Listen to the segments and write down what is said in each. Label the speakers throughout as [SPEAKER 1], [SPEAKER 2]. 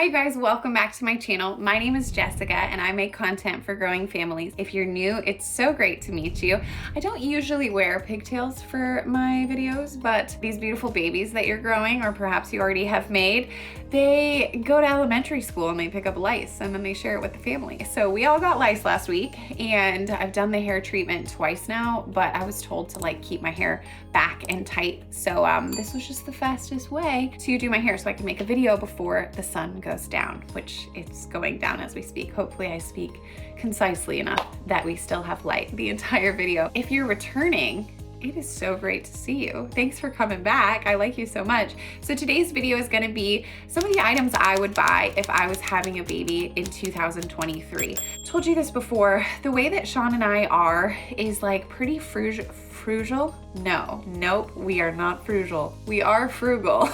[SPEAKER 1] Hi guys, welcome back to my channel. My name is Jessica and I make content for growing families. If you're new, it's so great to meet you. I don't usually wear pigtails for my videos, but these beautiful babies that you're growing, or perhaps you already have made, they go to elementary school and they pick up lice and then they share it with the family. So we all got lice last week and I've done the hair treatment twice now, but I was told to like keep my hair back and tight. So this was just the fastest way to do my hair so I can make a video before the sun goes down, which it's going down as we speak. Hopefully I speak concisely enough that we still have light the entire video. If you're returning, it is so great to see you. Thanks for coming back. I like you so much. So today's video is gonna be some of the items I would buy if I was having a baby in 2023. Told you this before, the way that Sean and I are is like pretty frugal? Nope, we are not frugal. We are frugal.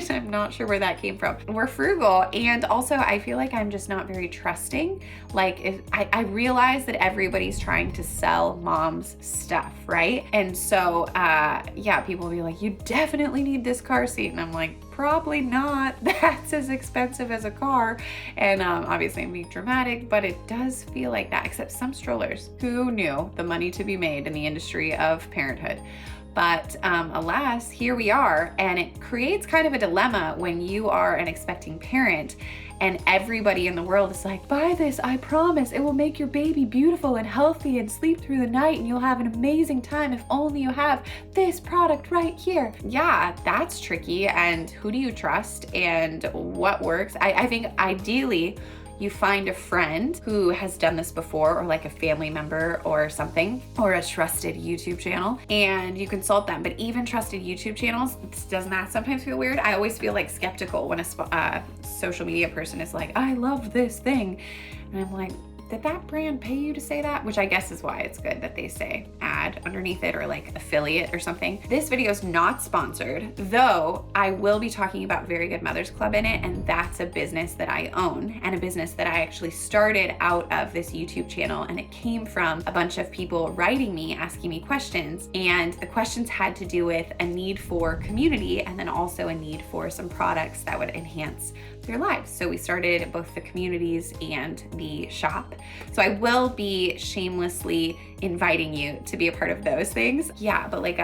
[SPEAKER 1] I'm not sure where that came from. We're frugal, and also I feel like I'm just not very trusting. Like if I realize that everybody's trying to sell mom's stuff, right? And so yeah, people will be like, you definitely need this car seat. And I'm like, probably not. That's as expensive as a car. And obviously I'm being dramatic, but it does feel like that, except some strollers. Who knew the money to be made in the industry of parenthood? But alas, here we are, and it creates kind of a dilemma when you are an expecting parent and everybody in the world is like, buy this, I promise, it will make your baby beautiful and healthy and sleep through the night and you'll have an amazing time if only you have this product right here. Yeah, that's tricky, and who do you trust and what works? I think ideally, you find a friend who has done this before, or like a family member or something, or a trusted YouTube channel, and you consult them. But even trusted YouTube channels, doesn't that sometimes feel weird? I always feel like skeptical when a social media person is like, I love this thing. And I'm like, did that brand pay you to say that? Which I guess is why it's good that they say ad underneath it, or like affiliate or something. This video is not sponsored, though I will be talking about Very Good Mothers Club in it, and that's a business that I own and a business that I actually started out of this YouTube channel, and it came from a bunch of people writing me, asking me questions, and the questions had to do with a need for community and then also a need for some products that would enhance their lives. So we started both the communities and the shop. So I will be shamelessly inviting you to be a part of those things. Yeah, but like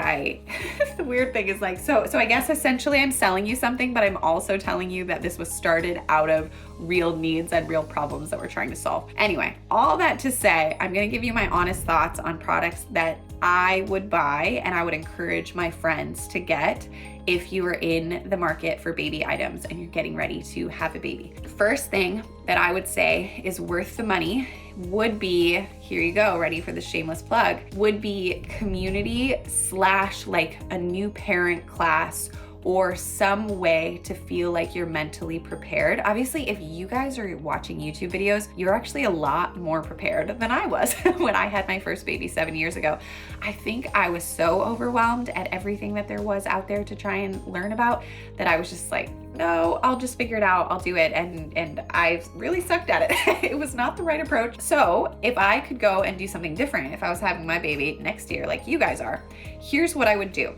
[SPEAKER 1] the weird thing is like, so I guess essentially I'm selling you something, but I'm also telling you that this was started out of real needs and real problems that we're trying to solve. Anyway, all that to say, I'm gonna give you my honest thoughts on products that I would buy and I would encourage my friends to get if you are in the market for baby items and you're getting ready to have a baby. First thing that I would say is worth the money would be, here you go, ready for the shameless plug, would be community / like a new parent class, or some way to feel like you're mentally prepared. Obviously, if you guys are watching YouTube videos, you're actually a lot more prepared than I was when I had my first baby 7 years ago. I think I was so overwhelmed at everything that there was out there to try and learn about that I was just like, no, I'll just figure it out, I'll do it. And I really sucked at it. It was not the right approach. So if I could go and do something different, if I was having my baby next year like you guys are, here's what I would do.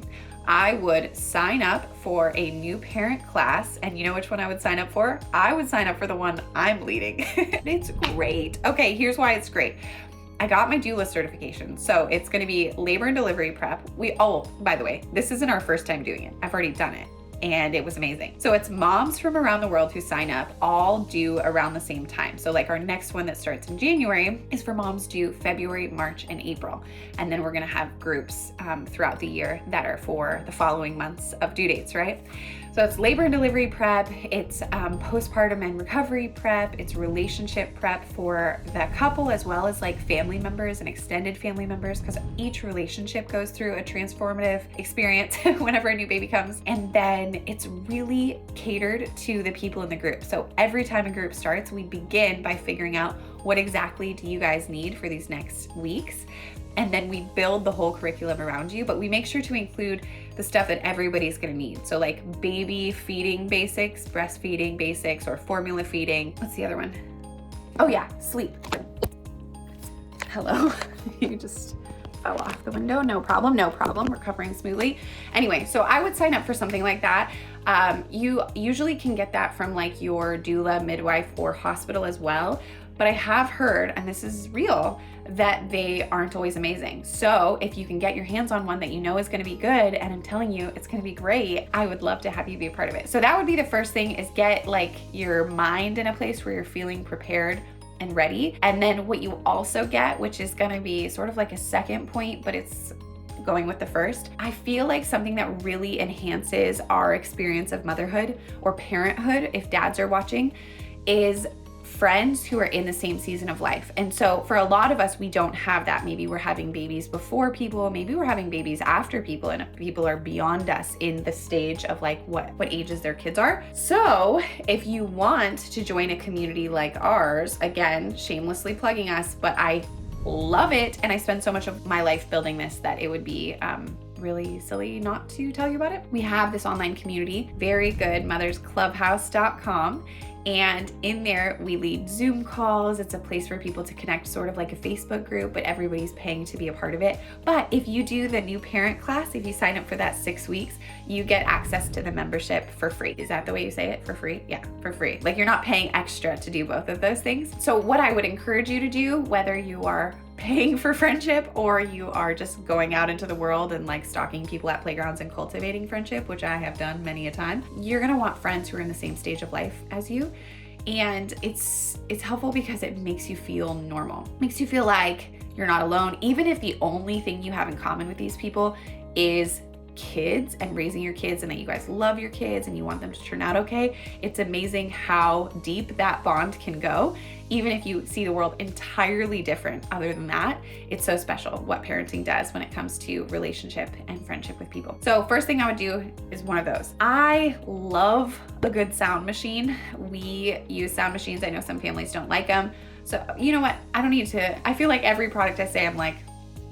[SPEAKER 1] I would sign up for a new parent class, and you know which one I would sign up for? I would sign up for the one I'm leading. It's great. Okay, here's why it's great. I got my doula certification, so it's gonna be labor and delivery prep. By the way, this isn't our first time doing it. I've already done it, and it was amazing. So it's moms from around the world who sign up, all due around the same time. So like our next one that starts in January is for moms due February, March, and April. And then we're gonna have groups throughout the year that are for the following months of due dates, right? So it's labor and delivery prep, it's postpartum and recovery prep, it's relationship prep for the couple as well as like family members and extended family members, because each relationship goes through a transformative experience whenever a new baby comes. And then it's really catered to the people in the group. So every time a group starts, we begin by figuring out what exactly do you guys need for these next weeks. And then we build the whole curriculum around you, but we make sure to include the stuff that everybody's gonna need. So like baby feeding basics, breastfeeding basics, or formula feeding. What's the other one? Oh yeah, sleep. Hello. You just fell off the window. No problem, no problem. Recovering smoothly. Anyway, so I would sign up for something like that. You usually can get that from like your doula, midwife, or hospital as well. But I have heard, and this is real, that they aren't always amazing. So if you can get your hands on one that you know is gonna be good, and I'm telling you, it's gonna be great, I would love to have you be a part of it. So that would be the first thing, is get like your mind in a place where you're feeling prepared and ready. And then what you also get, which is gonna be sort of like a second point, but it's going with the first, I feel like something that really enhances our experience of motherhood or parenthood, if dads are watching, is friends who are in the same season of life. And so for a lot of us, we don't have that. Maybe we're having babies before people, maybe we're having babies after people, and people are beyond us in the stage of like what ages their kids are. So if you want to join a community like ours, again, shamelessly plugging us, but I love it, and I spend so much of my life building this that it would be really silly not to tell you about it. We have this online community, very good, mothersclubhouse.com. And in there, we lead Zoom calls. It's a place for people to connect, sort of like a Facebook group, but everybody's paying to be a part of it. But if you do the new parent class, if you sign up for that 6 weeks, you get access to the membership for free. Is that the way you say it? For free? Yeah, for free. Like, you're not paying extra to do both of those things. So what I would encourage you to do, whether you are paying for friendship or you are just going out into the world and like stalking people at playgrounds and cultivating friendship, which I have done many a time, you're gonna want friends who are in the same stage of life as you. And it's helpful because it makes you feel normal. Makes you feel like you're not alone, even if the only thing you have in common with these people is kids and raising your kids, and that you guys love your kids and you want them to turn out okay. It's amazing how deep that bond can go. Even if you see the world entirely different other than that, it's so special what parenting does when it comes to relationship and friendship with people. So first thing I would do is one of those. I love a good sound machine. We use sound machines. I know some families don't like them. So you know what? I don't need to, I feel like every product I say, I'm like,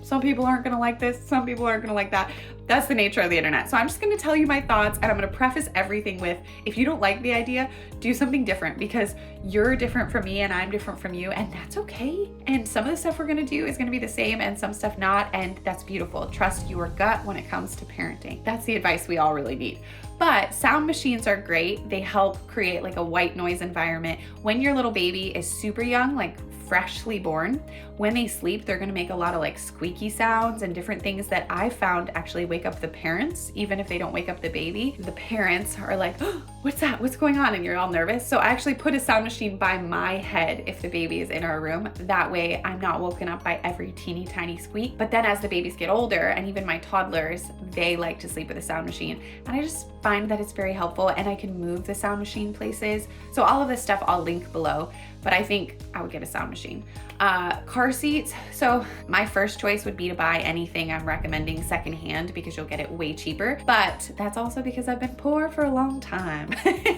[SPEAKER 1] some people aren't gonna like this, some people aren't gonna like that. That's the nature of the internet. So I'm just gonna tell you my thoughts, and I'm gonna preface everything with, if you don't like the idea, do something different, because you're different from me and I'm different from you, and that's okay. And some of the stuff we're gonna do is gonna be the same and some stuff not, and that's beautiful. Trust your gut when it comes to parenting. That's the advice we all really need. But sound machines are great. They help create like a white noise environment. When your little baby is super young, like freshly born, when they sleep, they're gonna make a lot of like squeaky sounds and different things that I found actually wake up the parents, even if they don't wake up the baby. The parents are like, oh, what's that? What's going on? And you're all nervous. So I actually put a sound machine by my head if the baby is in our room. That way I'm not woken up by every teeny tiny squeak. But then as the babies get older, and even my toddlers, they like to sleep with a sound machine. And I just find that it's very helpful, and I can move the sound machine places. So all of this stuff I'll link below, but I think I would get a sound machine. Car seats. So my first choice would be to buy anything I'm recommending secondhand, because you'll get it way cheaper. But that's also because I've been poor for a long time.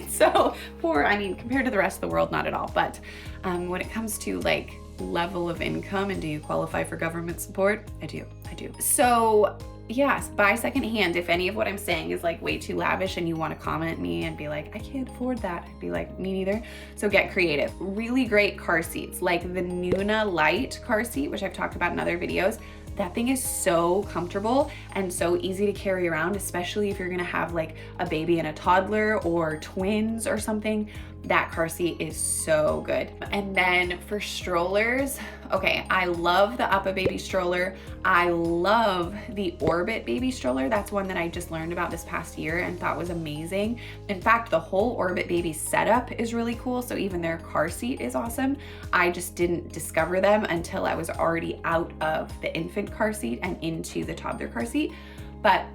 [SPEAKER 1] So poor, I mean, compared to the rest of the world, not at all. But when it comes to like level of income and do you qualify for government support? I do. So yes, buy secondhand. If any of what I'm saying is like way too lavish and you want to comment me and be like, I can't afford that, I'd be like, me neither. So get creative. Really great car seats, like the Nuna Light car seat, which I've talked about in other videos. That thing is so comfortable and so easy to carry around, especially if you're gonna have like a baby and a toddler or twins or something. That car seat is so good. And then for strollers, okay, I love the Up a Baby stroller. I love the Orbit baby stroller. That's one that I just learned about this past year and thought was amazing. In fact, the whole Orbit baby setup is really cool. So even their car seat is awesome. I just didn't discover them until I was already out of the infant car seat and into the toddler car seat. But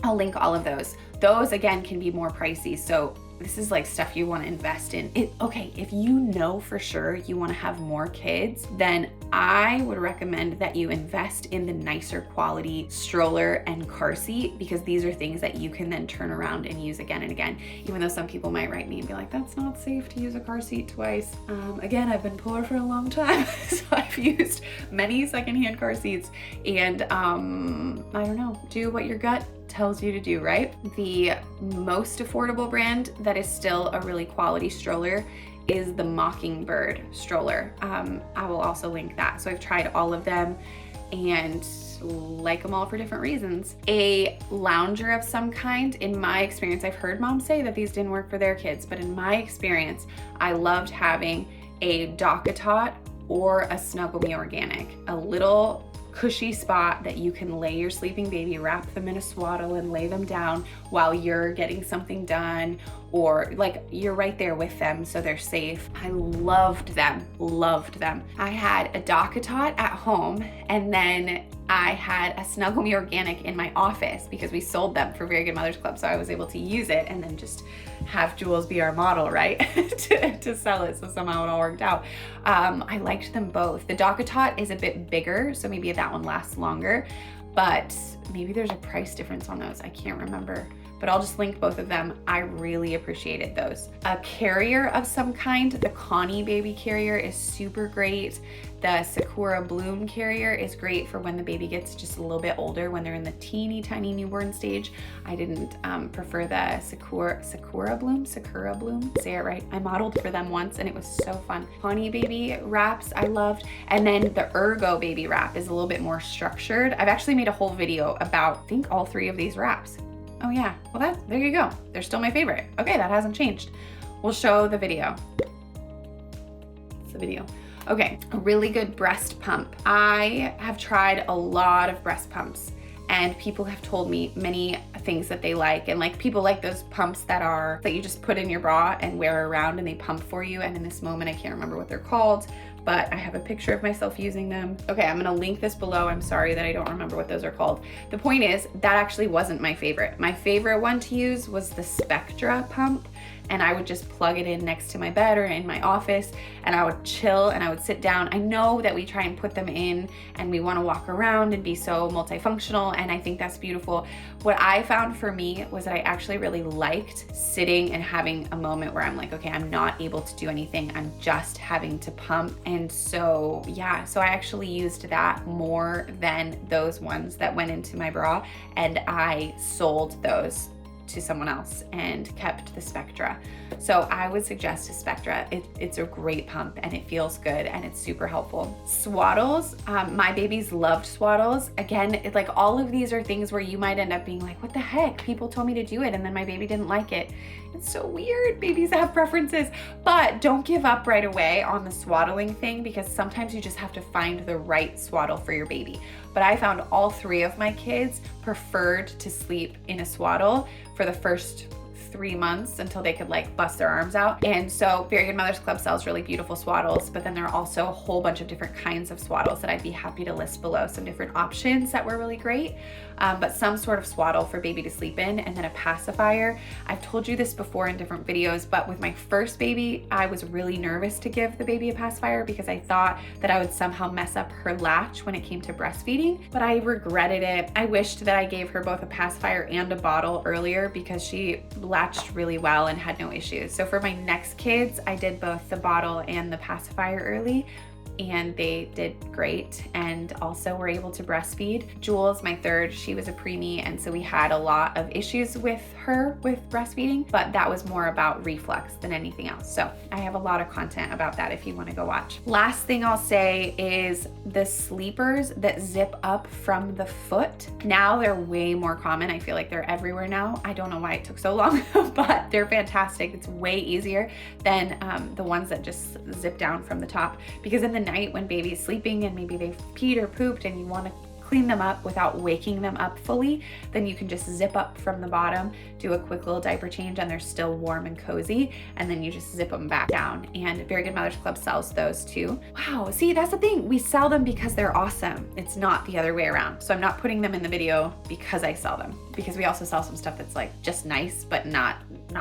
[SPEAKER 1] I'll link all of those. Those again can be more pricey. So this is like stuff you want to invest in. Okay, if you know for sure you want to have more kids, then I would recommend that you invest in the nicer quality stroller and car seat, because these are things that you can then turn around and use again and again. Even though some people might write me and be like, that's not safe to use a car seat twice. Again, I've been poor for a long time, so I've used many secondhand car seats, and I don't know, do what your gut tells you to do, right? The most affordable brand that is still a really quality stroller is the Mockingbird stroller. I will also link that. So I've tried all of them, and like them all for different reasons. A lounger of some kind, in my experience, I've heard moms say that these didn't work for their kids, but in my experience, I loved having a DockATot or a Snuggle Me Organic, a little cushy spot that you can lay your sleeping baby, wrap them in a swaddle and lay them down while you're getting something done, or like you're right there with them so they're safe. I loved them, loved them. I had a DockATot at home, and then I had a Snuggle Me Organic in my office because we sold them for Very Good Mothers Club, so I was able to use it and then just have Jules be our model, right? to sell it, so somehow it all worked out. I liked them both. The DockATot is a bit bigger, so maybe that one lasts longer, but maybe there's a price difference on those. I can't remember, but I'll just link both of them. I really appreciated those. A carrier of some kind, the Connie baby carrier is super great. The Sakura Bloom carrier is great for when the baby gets just a little bit older, when they're in the teeny tiny newborn stage. I didn't prefer the Sakura Bloom, say it right. I modeled for them once and it was so fun. Connie baby wraps I loved. And then the Ergo baby wrap is a little bit more structured. I've actually made a whole video about, I think, all 3 of these wraps. Oh yeah, well there you go. They're still my favorite. Okay, that hasn't changed. We'll show the video. It's the video. Okay, a really good breast pump. I have tried a lot of breast pumps and people have told me many things that they like, and like people like those pumps that you just put in your bra and wear around and they pump for you, and in this moment I can't remember what they're called, but I have a picture of myself using them. Okay, I'm gonna link this below. I'm sorry that I don't remember what those are called. The point is, that actually wasn't my favorite. My favorite one to use was the Spectra pump, and I would just plug it in next to my bed or in my office, and I would chill and I would sit down. I know that we try and put them in and we wanna walk around and be so multifunctional, and I think that's beautiful. What I found for me was that I actually really liked sitting and having a moment where I'm like, okay, I'm not able to do anything, I'm just having to pump. And so yeah, so I actually used that more than those ones that went into my bra, and I sold those to someone else and kept the Spectra. So I would suggest a Spectra. It's a great pump and it feels good and it's super helpful. Swaddles, my babies loved Swaddles. Again, like all of these are things where you might end up being like, what the heck? People told me to do it and then my baby didn't like it. It's so weird. Babies have preferences, but don't give up right away on the swaddling thing, because sometimes you just have to find the right swaddle for your baby. But I found all 3 of my kids preferred to sleep in a swaddle for the first 3 months until they could like bust their arms out. And so Very Good Mothers Club sells really beautiful swaddles, but then there are also a whole bunch of different kinds of swaddles that I'd be happy to list below, some different options that were really great. But some sort of swaddle for baby to sleep in, and then a pacifier. I've told you this before in different videos, but with my first baby, I was really nervous to give the baby a pacifier because I thought that I would somehow mess up her latch when it came to breastfeeding, but I regretted it. I wished that I gave her both a pacifier and a bottle earlier because she latched really well and had no issues. So for my next kids, I did both the bottle and the pacifier early, and they did great, and also were able to breastfeed. Jules, my third, she was a preemie, and so we had a lot of issues with her with breastfeeding, but that was more about reflux than anything else. So I have a lot of content about that if you want to go watch. Last thing I'll say is the sleepers that zip up from the foot. Now they're way more common. I feel like they're everywhere now. I don't know why it took so long, but they're fantastic. It's way easier than the ones that just zip down from the top, because in the night when baby's sleeping and maybe they've peed or pooped and you want to clean them up without waking them up fully, then you can just zip up from the bottom, do a quick little diaper change, and they're still warm and cozy, and then you just zip them back down. And Very Good Mothers Club sells those too. Wow, see, that's the thing. We sell them because they're awesome. It's not the other way around. So I'm not putting them in the video because I sell them, because we also sell some stuff that's like just nice, but not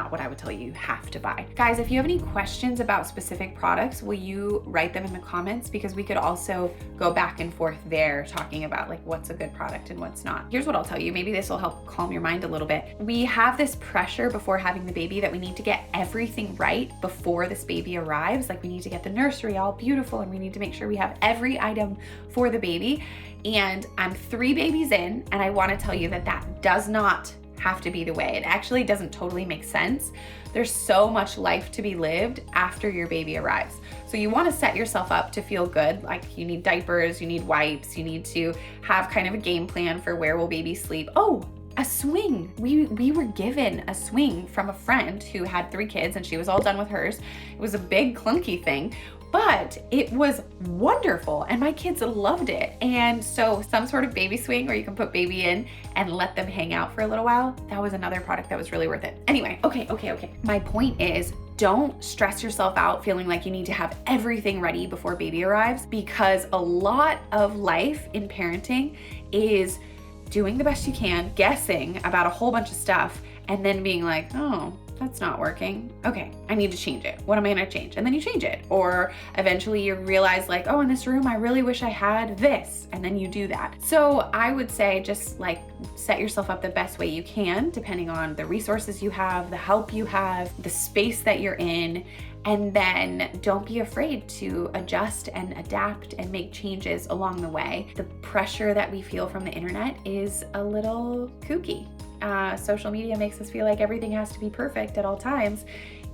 [SPEAKER 1] what I would tell you have to buy. Guys, if you have any questions about specific products, will you write them in the comments? Because we could also go back and forth there talking about like what's a good product and what's not. Here's what I'll tell you. Maybe this will help calm your mind a little bit. We have this pressure before having the baby that we need to get everything right before this baby arrives. Like we need to get the nursery all beautiful, and we need to make sure we have every item for the baby. And I'm 3 babies in, and I want to tell you that that does not have to be the way. It actually doesn't totally make sense. There's so much life to be lived after your baby arrives. So you want to set yourself up to feel good. Like you need diapers, you need wipes, you need to have kind of a game plan for where will baby sleep. Oh, a swing. We were given a swing from a friend who had 3 kids and she was all done with hers. It was a big clunky thing, but it was wonderful and my kids loved it. And so some sort of baby swing where you can put baby in and let them hang out for a little while, that was another product that was really worth it. Anyway, okay. My point is, don't stress yourself out feeling like you need to have everything ready before baby arrives, because a lot of life in parenting is doing the best you can, guessing about a whole bunch of stuff, and then being like, oh, that's not working. Okay, I need to change it. What am I gonna change? And then you change it. Or eventually you realize like, oh, in this room, I really wish I had this. And then you do that. So I would say just like set yourself up the best way you can, depending on the resources you have, the help you have, the space that you're in. And then don't be afraid to adjust and adapt and make changes along the way. The pressure that we feel from the internet is a little kooky. Social media makes us feel like everything has to be perfect at all times,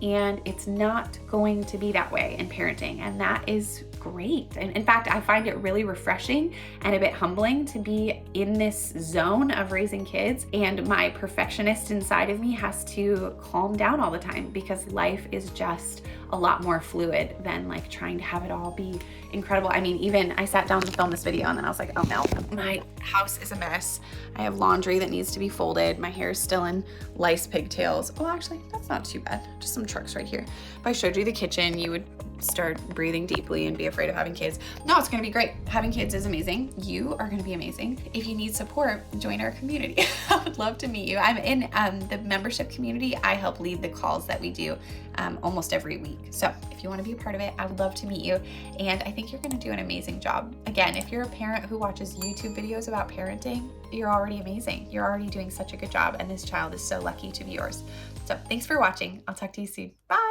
[SPEAKER 1] and it's not going to be that way in parenting, and that is great. And in fact, I find it really refreshing and a bit humbling to be in this zone of raising kids, and my perfectionist inside of me has to calm down all the time, because life is just a lot more fluid than like trying to have it all be incredible. I mean, even I sat down to film this video and then I was like, oh no, my house is a mess. I have laundry that needs to be folded. My hair is still in lice pigtails. Oh, actually, that's not too bad. Just some trucks right here. If I showed you the kitchen, you would start breathing deeply and be afraid of having kids. No, it's gonna be great. Having kids is amazing. You are gonna be amazing. If you need support, join our community. I would love to meet you. I'm in the membership community. I help lead the calls that we do almost every week. So if you wanna be a part of it, I would love to meet you. And I think you're gonna do an amazing job. Again, if you're a parent who watches YouTube videos about parenting, you're already amazing. You're already doing such a good job, and this child is so lucky to be yours. So thanks for watching. I'll talk to you soon. Bye.